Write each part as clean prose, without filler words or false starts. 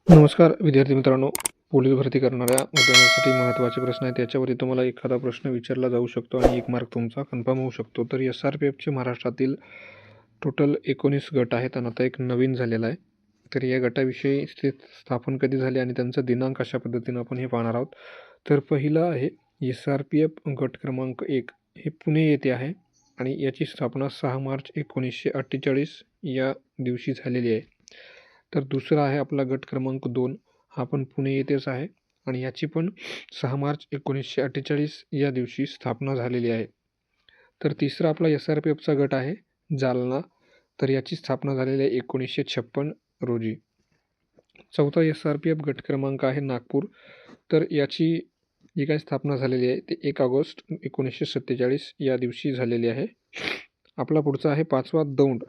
नमस्कार विद्यार्थी मित्रांनो, पोलीस भरती करणाऱ्या उद्योगासाठी महत्त्वाचे प्रश्न आहेत. त्याच्यावरती तुम्हाला एखादा प्रश्न विचारला जाऊ शकतो आणि 1 मार्क तुमचा कन्फर्म होऊ शकतो. तर SRPFचे महाराष्ट्रातील टोटल 19 गट आहेत आणि आता एक नवीन झालेला आहे. तर या गटाविषयी ते स्थापन कधी झाले आणि त्यांचा दिनांक अशा पद्धतीनं आपण हे पाहणार आहोत. तर पहिलं आहे SRPF गट क्रमांक 1 हे पुणे येथे आहे आणि याची स्थापना 6 मार्च 1948 या दिवशी झालेली आहे. तर दुसरा आहे आपला गट क्रमांक 2 हा पण पुणे येथेच आहे आणि याची पण 6 मार्च 1948 या दिवशी स्थापना झालेली आहे. तर तिसरा आपला SRPFचा गट आहे जालना, तर याची स्थापना झालेली आहे 1956 रोजी. चौथा SRPF गट क्रमांक आहे नागपूर, तर याची जी काही स्थापना झालेली आहे ते 1 ऑगस्ट 1947 या दिवशी झालेली आहे. आपला पुढचा आहे 5वा दौंड,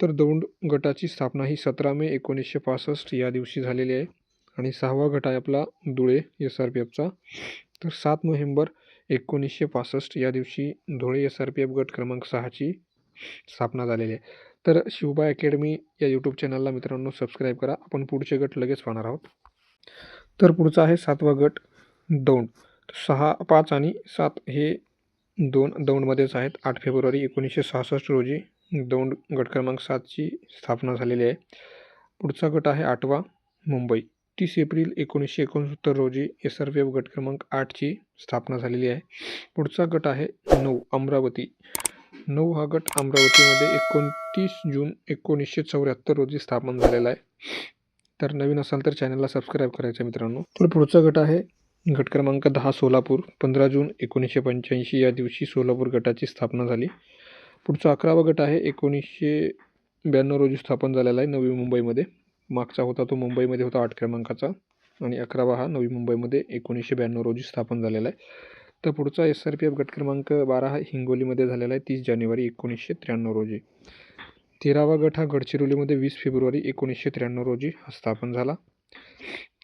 तर दौंड गटाची स्थापना ही 17 मे 1965 या दिवशी झालेली आहे आणि 6वा गट आहे आपला धुळे SRPFचा, तर 7 नोव्हेंबर 1965 या दिवशी धुळे SRPF गट क्रमांक 6ची स्थापना झालेली आहे. तर शिवबा अकॅडमी या यूट्यूब चॅनलला मित्रांनो सबस्क्राईब करा. आपण पुढचे गट लगेच पाहणार आहोत. तर पुढचा आहे 7वा गट दौंड. 6, 5 आणि 7 हे दौंडमध्येच आहेत. 8 फेब्रुवारी 1966 रोजी दौंड गट क्रमांक 7ची स्थापना झालेली आहे. पुढचा गट आहे 8वा मुंबई. 30 एप्रिल 1969 रोजी SRPF गट क्रमांक 8ची स्थापना झालेली आहे. पुढचा गट आहे 9 अमरावती. 9 हा गट अमरावतीमध्ये 29 जून 1974 रोजी स्थापन झालेला आहे. तर नवीन असाल तर चॅनलला सबस्क्राईब करायचं मित्रांनो. तर पुढचा गट आहे गट क्रमांक 10 सोलापूर. 15 जून 1985 या दिवशी सोलापूर गटाची स्थापना झाली. पुढचा 11वा गट आहे 1992 रोजी स्थापन झालेला आहे नवी मुंबईमध्ये. मागचा होता तो मुंबईमध्ये होता 8 क्रमांकाचा आणि 11वा हा नवी मुंबईमध्ये 1992 रोजी स्थापन झालेला आहे. तर पुढचा SRPF गट क्रमांक 12 हा हिंगोलीमध्ये झालेला आहे 30 जानेवारी 1993 रोजी. 13वा गट हा गडचिरोलीमध्ये 20 फेब्रुवारी 1993 रोजी हा स्थापन झाला.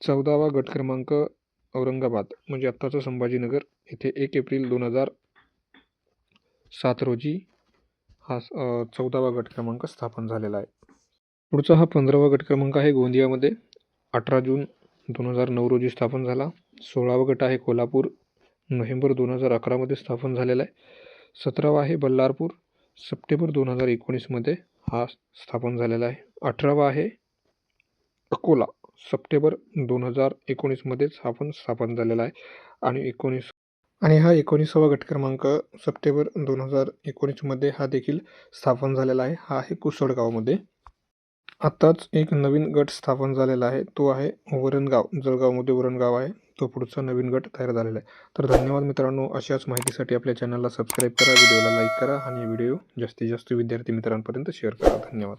14वा गट क्रमांक औरंगाबाद म्हणजे आत्ताचं संभाजीनगर येथे 1 एप्रिल 2007 रोजी हा 14वा गट क्रमांक स्थापन झालेला आहे. पुढचा हा 15वा गट क्रमांक आहे गोंदियामध्ये 18 जून 2009 रोजी स्थापन झाला. 16वा गट आहे कोल्हापूर, नोव्हेंबर 2011 मध्ये स्थापन झालेला आहे. 17वा आहे बल्लारपूर, सप्टेंबर 2019 हा स्थापन झालेला आहे. 18वा आहे अकोला, सप्टेंबर 2019 मध्येच हा पण स्थापन झालेला आहे आणि हा 19वा गट क्रमांक सप्टेंबर 2019 मध्ये हा देखील स्थापन झालेला आहे. हा आहे कुसडगावमध्ये. आत्ताच एक नवीन गट स्थापन झालेला आहे, तो आहे वरणगाव. जळगावमध्ये वरणगाव आहे, तो पुढचा नवीन गट तयार झालेला आहे. तर धन्यवाद मित्रांनो. अशाच माहितीसाठी आपल्या चॅनलला सबस्क्राईब करा, व्हिडिओला लाईक करा आणि व्हिडिओ जास्तीत जास्त विद्यार्थी मित्रांपर्यंत शेअर करा. धन्यवाद.